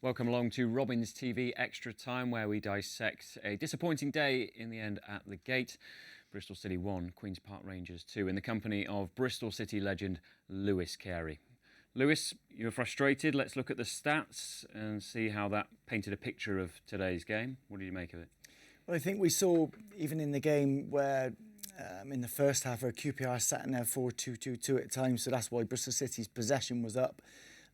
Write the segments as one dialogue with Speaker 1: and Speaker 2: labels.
Speaker 1: Welcome along to Robin's TV Extra Time, where we dissect a disappointing day in the end at the gate. Bristol City 1, Queen's Park Rangers 2, in the company of Bristol City legend Louis Carey. Louis, you're frustrated. Let's look at the stats and see how that painted a picture of today's game. What did you make of it?
Speaker 2: Well, I think we saw, even in the game where in the first half, where QPR sat in there 4-2-2-2 at times, so that's why Bristol City's possession was up.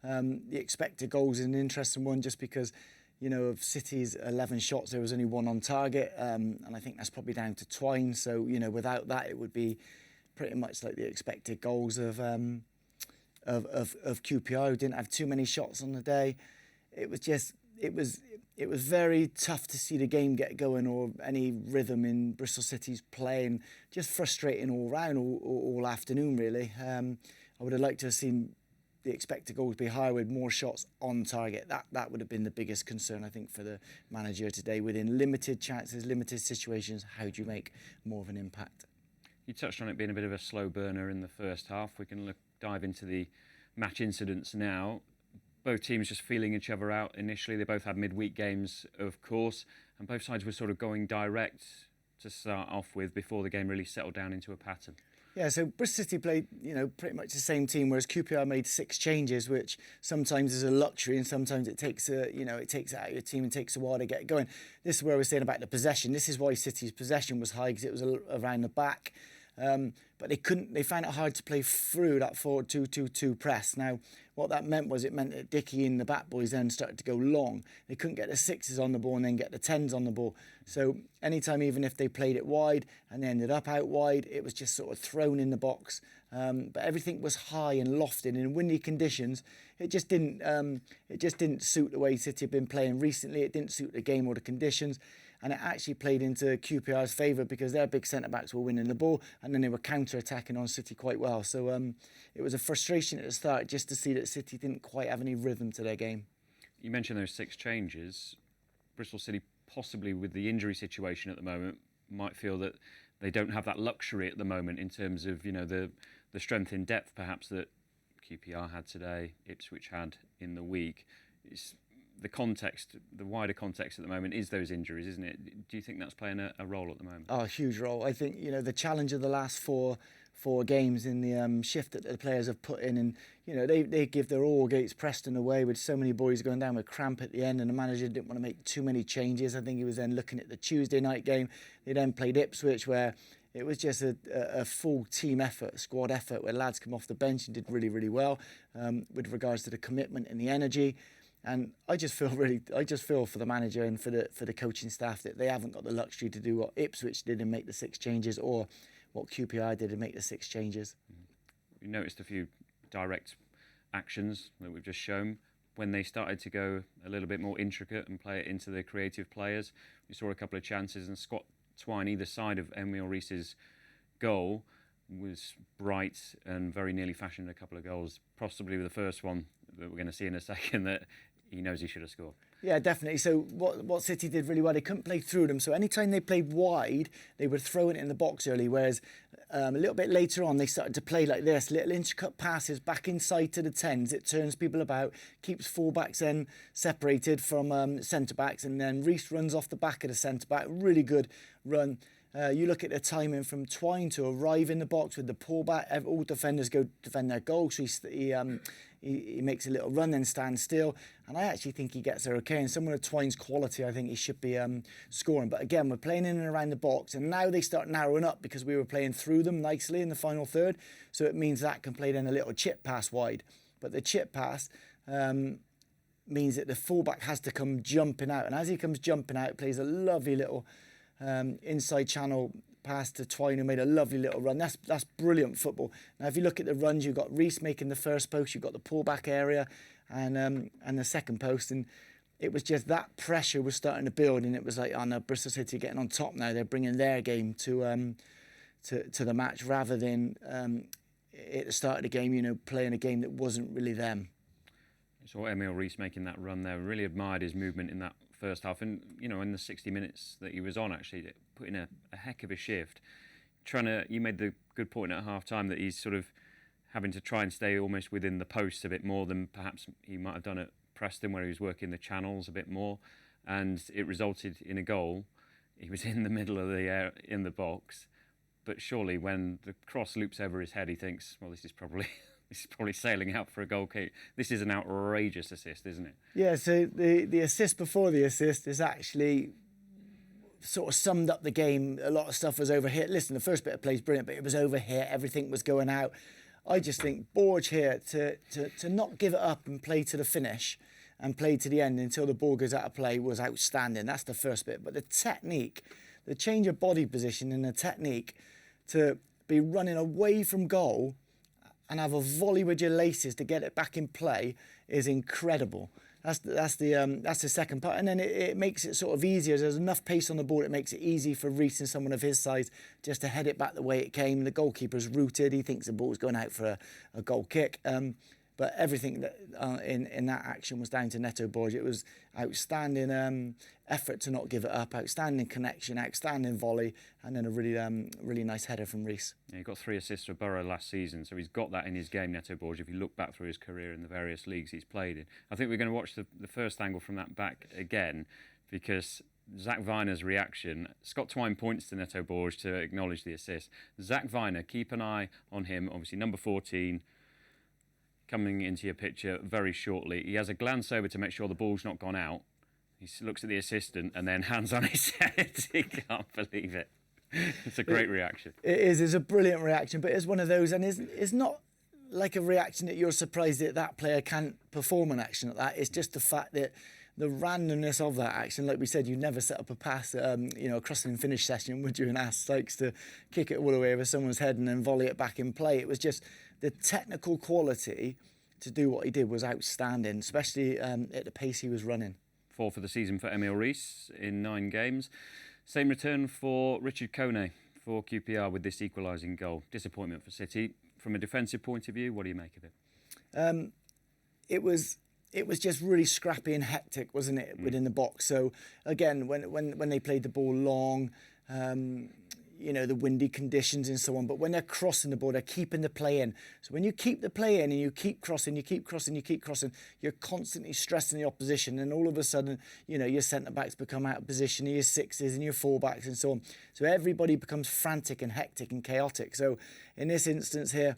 Speaker 2: The expected goals is an interesting one, just because, you know, of City's 11 shots, there was only one on target, and I think that's probably down to Twine. So, you know, without that, it would be pretty much like the expected goals of QPR, who didn't have too many shots on the day. It was very tough to see the game get going or any rhythm in Bristol City's play, and just frustrating all round all afternoon, really. I would have liked to have seen the expected goals be higher with more shots on target. That would have been the biggest concern, I think, for the manager today. Within limited chances, limited situations, how do you make more of an impact?
Speaker 1: You touched on it being a bit of a slow burner in the first half. We can dive into the match incidents now. Both teams just feeling each other out initially. They both had midweek games, of course, and both sides were sort of going direct to start off with before the game really settled down into a pattern.
Speaker 2: Yeah, so Bristol City played, you know, pretty much the same team, whereas QPR made 6 changes, which sometimes is a luxury, and sometimes it takes it takes it out of your team and takes a while to get going. This is where we're saying about the possession. This is why City's possession was high, because it was around the back. But they found it hard to play through that 4-2-2-2 press. Now, what that meant that Dickie and the back boys then started to go long. They couldn't get the 6s on the ball and then get the 10s on the ball. So anytime, even if they played it wide and they ended up out wide, it was just sort of thrown in the box. But everything was high and lofted. In windy conditions, it just didn't suit the way City have been playing recently. It didn't suit the game or the conditions. And it actually played into QPR's favour, because their big centre-backs were winning the ball, and then they were counter-attacking on City quite well. So it was a frustration at the start, just to see that City didn't quite have any rhythm to their game.
Speaker 1: You mentioned those 6 changes. Bristol City, possibly with the injury situation at the moment, might feel that they don't have that luxury at the moment in terms of, you know, the strength in depth perhaps that QPR had today, Ipswich had in the week. It's the wider context at the moment is those injuries, isn't it? Do you think that's playing a role at the moment?
Speaker 2: Oh, a huge role. I think, you know, the challenge of the last four games in the shift that the players have put in, and, you know, they give their all against Preston away, with so many boys going down with cramp at the end, and the manager didn't want to make too many changes. I think he was then looking at the Tuesday night game. They then played Ipswich, where it was just a full team effort, squad effort, where lads come off the bench and did really, really well with regards to the commitment and the energy. And I just feel for the manager and for the coaching staff that they haven't got the luxury to do what Ipswich did and make the 6 changes, or what QPR did and make the 6 changes.
Speaker 1: We noticed a few direct actions that we've just shown. When they started to go a little bit more intricate and play it into the creative players, we saw a couple of chances, and Scott Twine, either side of Emile Reese's goal, was bright and very nearly fashioned a couple of goals, possibly the first one that we're going to see in a second, that he knows he should have scored.
Speaker 2: Yeah, definitely. So what City did really well, they couldn't play through them. So anytime they played wide, they would throw it in the box early, whereas a little bit later on, they started to play like this, little intricate passes back inside to the 10s. It turns people about, keeps fullbacks then separated from centre-backs, and then Reece runs off the back of the centre-back. Really good run. You look at the timing from Twine to arrive in the box with the pullback. All defenders go defend their goal, so he makes a little run, then stands still. And I actually think he gets there okay. And someone of Twine's quality, I think he should be scoring. But again, we're playing in and around the box, and now they start narrowing up, because we were playing through them nicely in the final third. So it means that can play then a little chip pass wide. But the chip pass means that the fullback has to come jumping out. And as he comes jumping out, plays a lovely little inside channel pass to Twine, who made a lovely little run. That's brilliant football. Now, if you look at the runs, you've got Reece making the first post, you've got the pullback area, and the second post, and it was just that pressure was starting to build, and it was like, oh no, Bristol City getting on top now. They're bringing their game to the match, rather than at the start of the game, you know, playing a game that wasn't really them.
Speaker 1: So Emile Reece making that run there, really admired his movement in that first half, and, you know, in the 60 minutes that he was on, actually putting a heck of a shift. You made the good point at half time that he's sort of having to try and stay almost within the posts a bit more than perhaps he might have done at Preston, where he was working the channels a bit more, and it resulted in a goal. He was in the middle of the air in the box, but surely when the cross loops over his head, he thinks, well, this is probably sailing out for a goal kick. This is an outrageous assist, isn't it?
Speaker 2: Yeah, so the assist before the assist is actually sort of summed up the game. A lot of stuff was over here. Listen, the first bit of play is brilliant, but it was over here. Everything was going out. I just think Borge here to not give it up and play to the finish and play to the end until the ball goes out of play was outstanding. That's the first bit. But the technique, the change of body position and the technique to be running away from goal and have a volley with your laces to get it back in play is incredible. That's the second part, and then it makes it sort of easier. There's enough pace on the ball. It makes it easy for Reece and someone of his size just to head it back the way it came. The goalkeeper's rooted. He thinks the ball's going out for a goal kick. But everything that in that action was down to Neto Borge. It was outstanding effort to not give it up, outstanding connection, outstanding volley, and then a really nice header from Reece.
Speaker 1: Yeah, he got 3 assists for Borough last season, so he's got that in his game, Neto Borge, if you look back through his career in the various leagues he's played in. I think we're going to watch the first angle from that back again, because Zach Viner's reaction, Scott Twine points to Neto Borge to acknowledge the assist. Zach Viner, keep an eye on him, obviously number 14, coming into your picture very shortly. He has a glance over to make sure the ball's not gone out. He looks at the assistant and then hands on his head. He can't believe it. It's a great reaction.
Speaker 2: It is. It's a brilliant reaction, but it's one of those, and it's not like a reaction that you're surprised that that player can't perform an action like that. It's just the fact that the randomness of that action, like we said, you never set up a pass, a crossing and finish session, would you, and ask Sykes to kick it all the way over someone's head and then volley it back in play. It was just the technical quality to do what he did was outstanding, especially at the pace he was running.
Speaker 1: 4 for the season for Emile Reece in 9 games. Same return for Richard Kone for QPR with this equalising goal. Disappointment for City. From a defensive point of view, what do you make of it?
Speaker 2: It was just really scrappy and hectic, wasn't it, within the box? So again, when they played the ball long, the windy conditions and so on, but when they're crossing the ball, they're keeping the play in. So when you keep the play in and you keep crossing, you're constantly stressing the opposition, and all of a sudden, your centre-backs become out of position, your 6s and your 4-backs and so on. So everybody becomes frantic and hectic and chaotic. So in this instance here,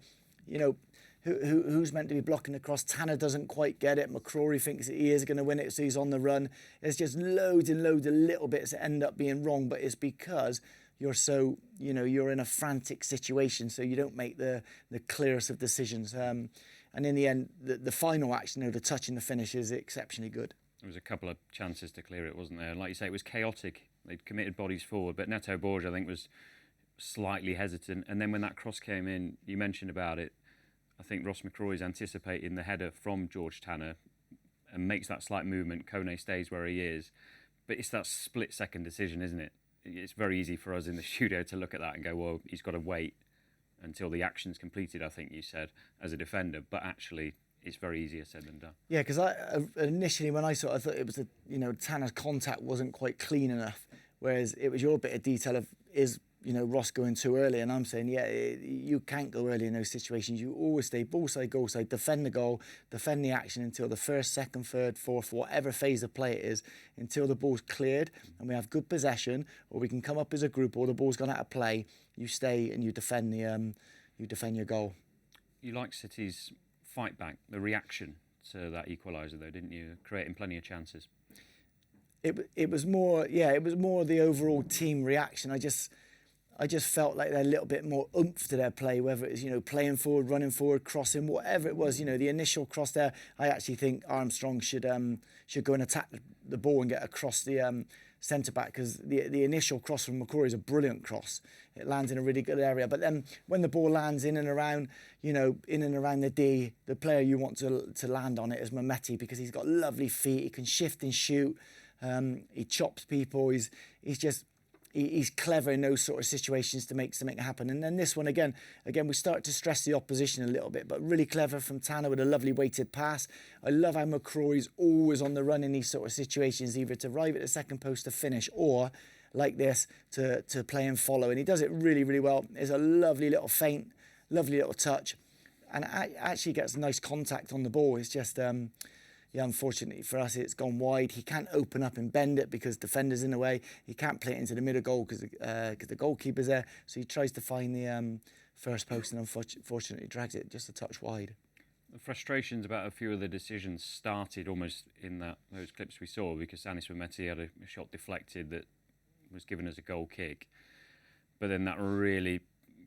Speaker 2: who's meant to be blocking the cross? Tanner doesn't quite get it. McCrory thinks that he is going to win it, so he's on the run. There's just loads and loads of little bits that end up being wrong, but it's because you're so, you're in a frantic situation, so you don't make the clearest of decisions. And in the end, the final action, the touch and the finish is exceptionally good.
Speaker 1: There was a couple of chances to clear it, wasn't there? Like you say, it was chaotic. They'd committed bodies forward, but Neto Borge, I think, was slightly hesitant. And then when that cross came in, you mentioned about it, I think Ross McCrory's anticipating the header from George Tanner and makes that slight movement. Kone stays where he is. But it's that split-second decision, isn't it? It's very easy for us in the studio to look at that and go, well, he's got to wait until the action's completed, I think you said, as a defender. But actually, it's very easier said than done.
Speaker 2: Yeah, because initially when I saw it, I thought it was Tanner's contact wasn't quite clean enough, whereas it was your bit of detail of Ross going too early, and I'm saying, you can't go early in those situations. You always stay ball side, goal side, defend the goal, defend the action until the first, second, third, fourth, whatever phase of play it is, until the ball's cleared and we have good possession, or we can come up as a group, or the ball's gone out of play. You stay and you defend your goal.
Speaker 1: You like City's fight back, the reaction to that equaliser, though, didn't you? Creating plenty of chances.
Speaker 2: It was more the overall team reaction. I just felt like they're a little bit more oomph to their play, whether it's, playing forward, running forward, crossing, whatever it was, the initial cross there. I actually think Armstrong should go and attack the ball and get across the centre-back, because the initial cross from McCrory is a brilliant cross. It lands in a really good area. But then when the ball lands in and around the D, the player you want to land on it is Mehmeti, because he's got lovely feet. He can shift and shoot. He chops people. He's clever in those sort of situations to make something happen. And then this one, again, we start to stress the opposition a little bit, but really clever from Tanner with a lovely weighted pass. I love how McCrory's always on the run in these sort of situations, either to arrive at the second post to finish, or like this, to play and follow. And he does it really, really well. It's a lovely little feint, lovely little touch, and actually gets nice contact on the ball. It's just... yeah, unfortunately for us, it's gone wide. He can't open up and bend it because defender's in the way. He can't play it into the middle goal because the goalkeeper's there. So he tries to find the first post and unfortunately drags it just a touch wide.
Speaker 1: The frustrations about a few of the decisions started almost in those clips we saw, because Anis Mehmeti had a shot deflected that was given as a goal kick. But then that really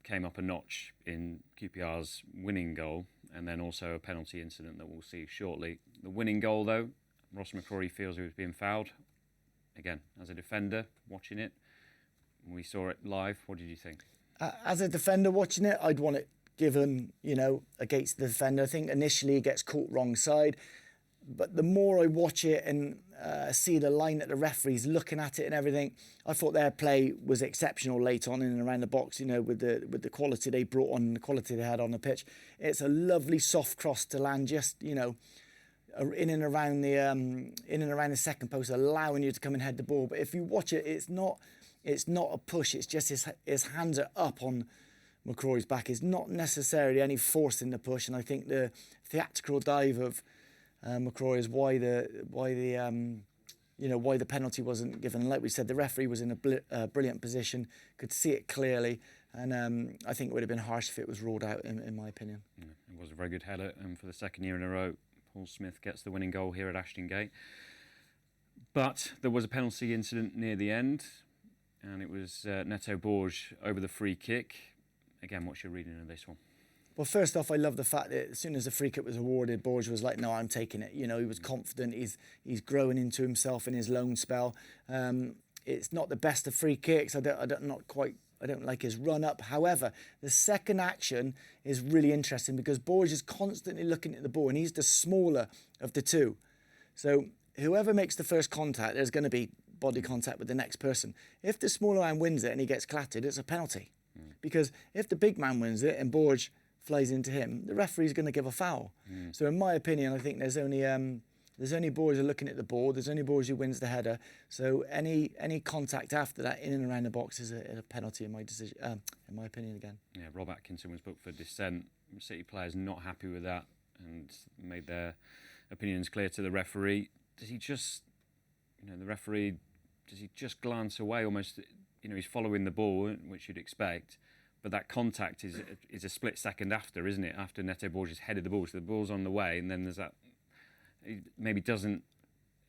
Speaker 1: came up a notch in QPR's winning goal, and then also a penalty incident that we'll see shortly. The winning goal, though, Ross McCrory feels he was being fouled. Again, as a defender, watching it, we saw it live. What did you think?
Speaker 2: As a defender watching it, I'd want it given, against the defender. I think initially he gets caught wrong side, but the more I watch it and see the line that the referee's looking at it and everything, I thought their play was exceptional late on in and around the box. With the quality they brought on, the quality they had on the pitch. It's a lovely soft cross to land, just in and around the second post, allowing you to come and head the ball. But if you watch it, it's not a push. It's just his hands are up on McCrory's back. It's not necessarily any force in the push, and I think the theatrical dive of McCrory is why the penalty wasn't given. And like we said, the referee was in a brilliant position, could see it clearly, and I think it would have been harsh if it was ruled out, in my opinion.
Speaker 1: Yeah, it was a very good header, and for the second year in a row, Paul Smith gets the winning goal here at Ashton Gate. But there was a penalty incident near the end, and it was Neto Borges over the free kick. Again, what's your reading of this one?
Speaker 2: Well, first off, I love the fact that as soon as the free kick was awarded, Borges was like, "No, I'm taking it." He was confident. He's growing into himself in his loan spell. It's not the best of free kicks. I don't like his run up. However, the second action is really interesting because Borges is constantly looking at the ball, and he's the smaller of the two. So whoever makes the first contact, there's going to be body contact with the next person. If the smaller man wins it and he gets clattered, it's a penalty. Because if the big man wins it and Borges flies into him, the referee's going to give a foul. So in my opinion, I think there's only Borges looking at the ball. There's only Borges who wins the header. So any contact after that in and around the box is a penalty in my decision. In my opinion, again.
Speaker 1: Yeah, Rob Atkinson was booked for dissent. City players not happy with that and made their opinions clear to the referee. Does he just, does he just glance away almost? He's following the ball, which you'd expect, but that contact is a split second after, isn't it? After Neto Borges headed the ball, so the ball's on the way, and then there's that. He maybe doesn't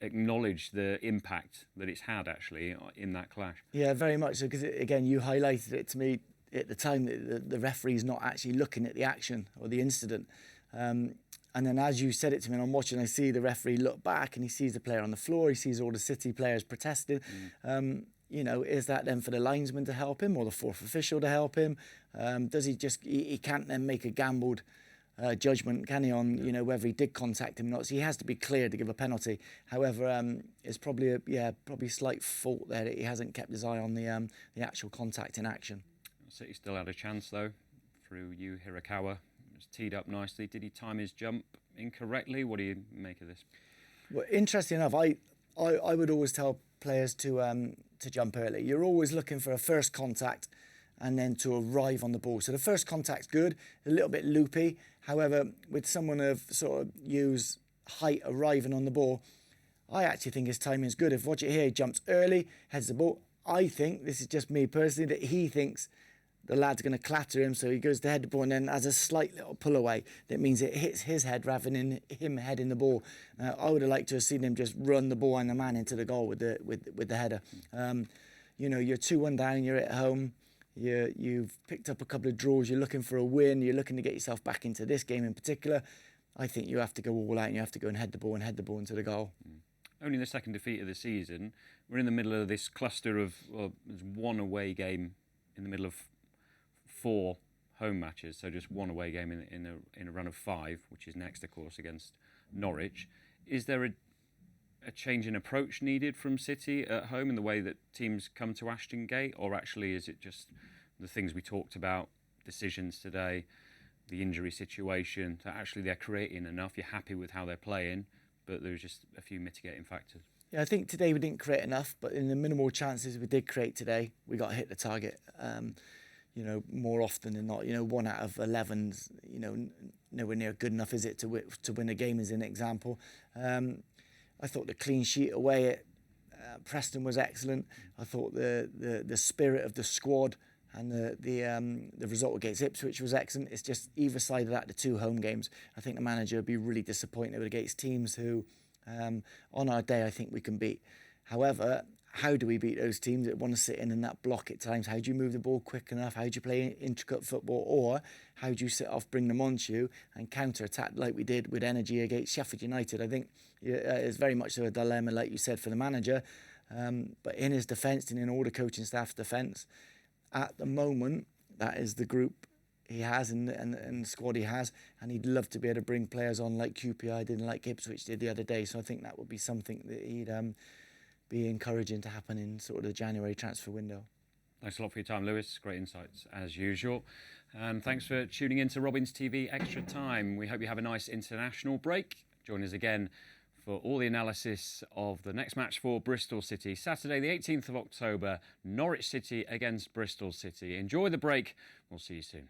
Speaker 1: acknowledge the impact that it's had actually in that clash.
Speaker 2: Yeah, very much so. Because again, you highlighted it to me at the time that the referee's not actually looking at the action or the incident. And then as you said it to me, and I'm watching, I see the referee look back and he sees the player on the floor. He sees all the City players protesting. Is that then for the linesman to help him or the fourth official to help him? Does he just, he can't then make a gambled judgment, can he, on, whether he did contact him or not? So he has to be clear to give a penalty. However, it's probably probably slight fault there that he hasn't kept his eye on the actual contact in action.
Speaker 1: City still had a chance though, through Yu Hirakawa. It was teed up nicely. Did he time his jump incorrectly? What do you make of this?
Speaker 2: Well, interesting enough, I would always tell players to jump early. You're always looking for a first contact and then to arrive on the ball. So the first contact's good, a little bit loopy. However, with someone of sort of Yu's height arriving on the ball, I actually think his timing is good. If watch it here, he jumps early, heads the ball. I think, this is just me personally, that he thinks the lad's going to clatter him, so he goes to head the ball and then has a slight little pull away. That means it hits his head rather than him heading the ball. I would have liked to have seen him just run the ball and the man into the goal with the header. You're 2-1 down, you're at home, you've picked up a couple of draws, you're looking for a win, you're looking to get yourself back into this game in particular. I think you have to go all out and you have to go and head the ball into the goal.
Speaker 1: Only the second defeat of the season. We're in the middle of this cluster of, there's one away game in the middle of 4 home matches, so just one away game in a run of 5, which is next, of course, against Norwich. Is there a change in approach needed from City at home in the way that teams come to Ashton Gate, or actually is it just the things we talked about, decisions today, the injury situation, that actually they're creating enough, you're happy with how they're playing, but there's just a few mitigating factors?
Speaker 2: Yeah, I think today we didn't create enough, but in the minimal chances we did create today, we got to hit the target. more often than not. 1 out of 11's, nowhere near good enough, is it, to win a game, as an example. I thought the clean sheet away at Preston was excellent. I thought the spirit of the squad and the result against Ipswich was excellent. It's just either side of that, the 2 home games, I think the manager would be really disappointed against teams who, on our day, I think we can beat. However, how do we beat those teams that want to sit in that block at times? How do you move the ball quick enough? How do you play intricate football? Or how do you sit off, bring them onto you and counter-attack like we did with energy against Sheffield United? I think it's very much so a dilemma, like you said, for the manager. But in his defence and in all the coaching staff's defence, at the moment, that is the group he has and the squad he has, and he'd love to be able to bring players on like QPR did and like Ipswich did the other day. So I think that would be something that he'd be encouraging to happen in sort of the January transfer window.
Speaker 1: Thanks a lot for your time, Louis. Great insights as usual. And thanks for tuning in to Robins TV Extra Time. We hope you have a nice international break. Join us again for all the analysis of the next match for Bristol City. Saturday, the 18th of October, Norwich City against Bristol City. Enjoy the break. We'll see you soon.